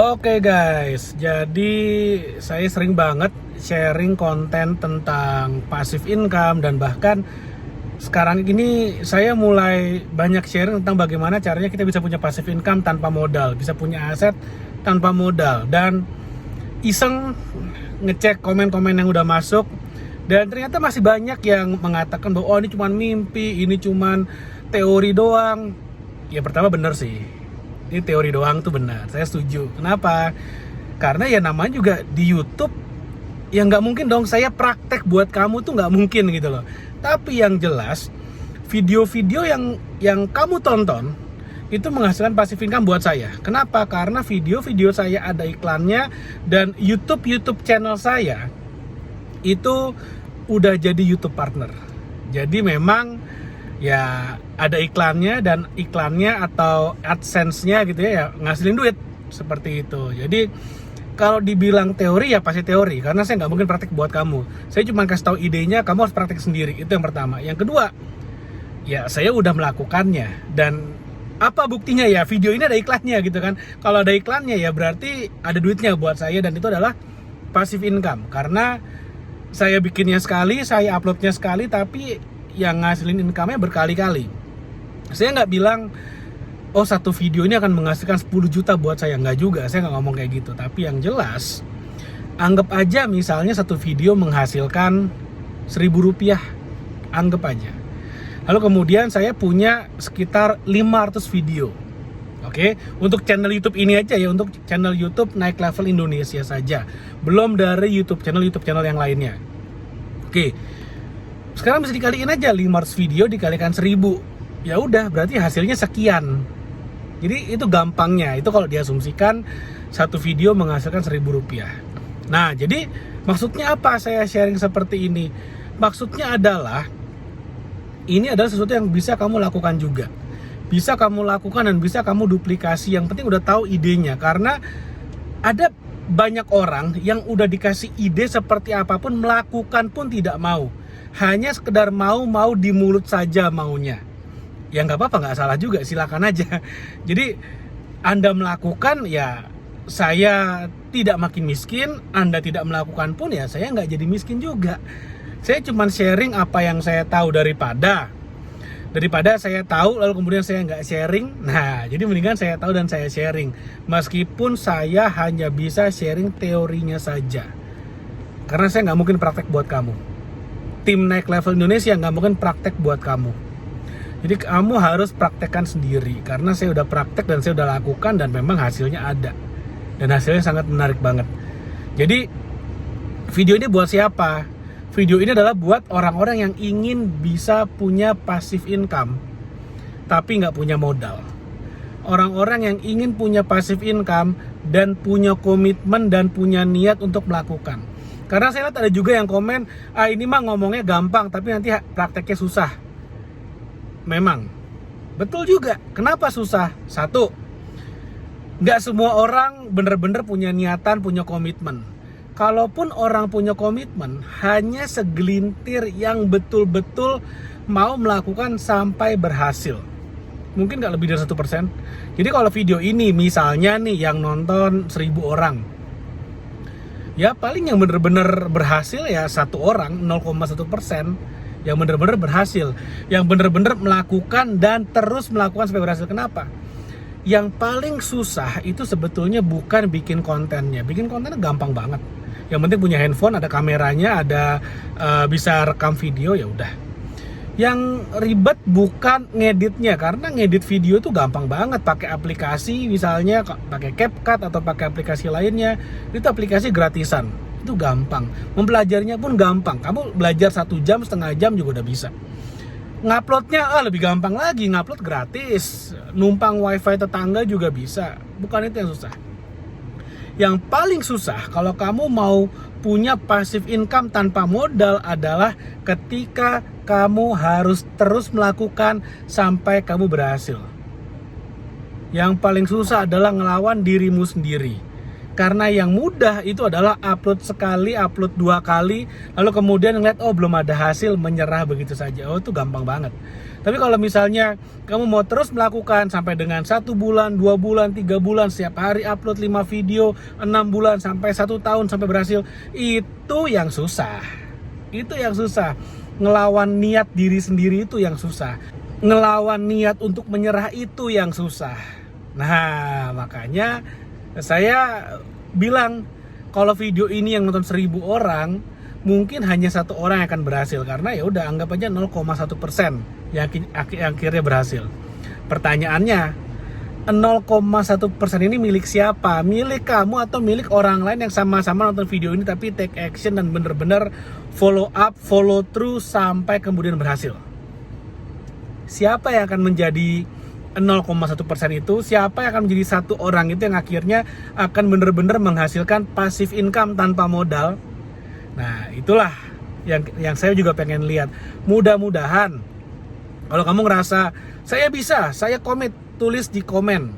Oke guys, jadi saya sering banget sharing konten tentang passive income dan bahkan sekarang ini saya mulai banyak sharing tentang bagaimana caranya kita bisa punya passive income tanpa modal, bisa punya aset tanpa modal, dan iseng ngecek komen-komen yang udah masuk dan ternyata masih banyak yang mengatakan bahwa oh ini cuma mimpi, ini cuma teori doang. Ya pertama bener sih. Ini teori doang tuh benar, saya setuju. Kenapa? Karena ya namanya juga di YouTube, ya nggak mungkin dong saya praktek buat kamu tuh nggak mungkin gitu loh. Tapi yang jelas video-video yang kamu tonton itu menghasilkan passive income buat saya. Kenapa? Karena video-video saya ada iklannya dan YouTube channel saya itu udah jadi YouTube partner. Jadi memang ya ada iklannya dan iklannya atau AdSense-nya gitu ya ngasilin duit seperti itu. Jadi kalau dibilang teori ya pasti teori karena saya nggak mungkin praktek buat kamu. Saya cuma kasih tahu idenya, kamu harus praktek sendiri. Itu yang pertama. Yang kedua, ya saya udah melakukannya dan apa buktinya ya video ini ada iklannya gitu kan. Kalau ada iklannya ya berarti ada duitnya buat saya dan itu adalah passive income karena saya bikinnya sekali, saya uploadnya sekali tapi yang ngasilin income-nya berkali-kali. Saya nggak bilang oh satu video ini akan menghasilkan 10 juta buat saya, nggak juga, saya nggak ngomong kayak gitu. Tapi yang jelas anggap aja misalnya satu video menghasilkan 1.000 rupiah, anggap aja. Lalu kemudian saya punya sekitar 500 video. Oke, untuk channel YouTube ini aja ya, untuk channel YouTube Naik Level Indonesia saja, belum dari YouTube channel yang lainnya. Oke, sekarang bisa dikaliin aja 500 video dikalikan 1.000. Ya udah, berarti hasilnya sekian. Jadi itu gampangnya. Itu kalau diasumsikan satu video menghasilkan 1.000 rupiah. Nah, jadi maksudnya apa saya sharing seperti ini? Maksudnya adalah ini adalah sesuatu yang bisa kamu lakukan juga. Bisa kamu lakukan dan bisa kamu duplikasi. Yang penting udah tahu idenya. Karena ada banyak orang yang udah dikasih ide seperti apapun, melakukan pun tidak mau. Hanya sekedar mau di mulut saja maunya. Ya nggak apa-apa, nggak salah juga, silakan aja. Jadi Anda melakukan ya saya tidak makin miskin, Anda tidak melakukan pun ya saya nggak jadi miskin juga. Saya cuma sharing apa yang saya tahu daripada saya tahu lalu kemudian saya nggak sharing. Nah jadi mendingan saya tahu dan saya sharing, meskipun saya hanya bisa sharing teorinya saja karena saya nggak mungkin praktek buat kamu. Tim Naik Level Indonesia nggak mungkin praktek buat kamu. Jadi kamu harus praktekkan sendiri karena saya udah praktek dan saya udah lakukan dan memang hasilnya ada. Dan hasilnya sangat menarik banget. Jadi video ini buat siapa? Video ini adalah buat orang-orang yang ingin bisa punya passive income tapi nggak punya modal. Orang-orang yang ingin punya passive income dan punya komitmen dan punya niat untuk melakukan. Karena saya lihat ada juga yang komen, ini mah ngomongnya gampang tapi nanti prakteknya susah. Memang, betul juga. Kenapa susah? Satu, nggak semua orang bener-bener punya niatan, punya komitmen. Kalaupun orang punya komitmen, hanya segelintir yang betul-betul mau melakukan sampai berhasil. Mungkin nggak lebih dari 1%. Jadi kalau video ini misalnya nih yang nonton 1.000 orang, ya paling yang bener-bener berhasil ya 1 orang, 0,1% yang bener-bener berhasil, yang bener-bener melakukan dan terus melakukan sampai berhasil. Kenapa? Yang paling susah itu sebetulnya bukan bikin kontennya. Bikin kontennya gampang banget. Yang penting punya handphone, ada kameranya, ada bisa rekam video, ya udah. Yang ribet bukan ngeditnya, karena ngedit video itu gampang banget pakai aplikasi, misalnya pakai CapCut atau pakai aplikasi lainnya. Itu aplikasi gratisan, itu gampang. Mempelajarinya pun gampang, kamu belajar 1 jam, setengah jam juga udah bisa. Nguploadnya lebih gampang lagi, ngupload gratis, numpang wifi tetangga juga bisa. Bukan itu yang susah. Yang paling susah kalau kamu mau punya passive income tanpa modal adalah ketika kamu harus terus melakukan sampai kamu berhasil. Yang paling susah adalah ngelawan dirimu sendiri. Karena yang mudah itu adalah upload sekali, upload 2 kali, lalu kemudian ngeliat oh belum ada hasil, menyerah begitu saja. Oh itu gampang banget. Tapi kalau misalnya kamu mau terus melakukan sampai dengan 1 bulan, 2 bulan, 3 bulan, setiap hari upload 5 video, 6 bulan sampai 1 tahun sampai berhasil, itu yang susah. Itu yang susah. Ngelawan niat diri sendiri itu yang susah. Ngelawan niat untuk menyerah itu yang susah. Nah, makanya saya bilang kalau video ini yang nonton 1000 orang, mungkin hanya 1 orang yang akan berhasil, karena ya udah anggap aja 0,1% yang akhirnya berhasil. Pertanyaannya, 0,1% ini milik siapa? Milik kamu atau milik orang lain yang sama-sama nonton video ini tapi take action dan bener-bener follow up, follow through sampai kemudian berhasil? Siapa yang akan menjadi 0,1% itu? Siapa yang akan menjadi 1 orang itu yang akhirnya akan bener-bener menghasilkan passive income tanpa modal? Nah, itulah yang saya juga pengen lihat. Mudah-mudahan kalau kamu ngerasa saya bisa, saya komit, tulis di komen.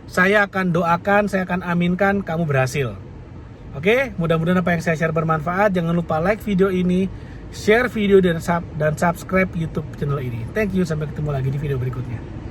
Saya akan doakan, saya akan aminkan kamu berhasil. Oke, mudah-mudahan apa yang saya share bermanfaat. Jangan lupa like video ini, share video dan subscribe YouTube channel ini. Thank you, sampai ketemu lagi di video berikutnya.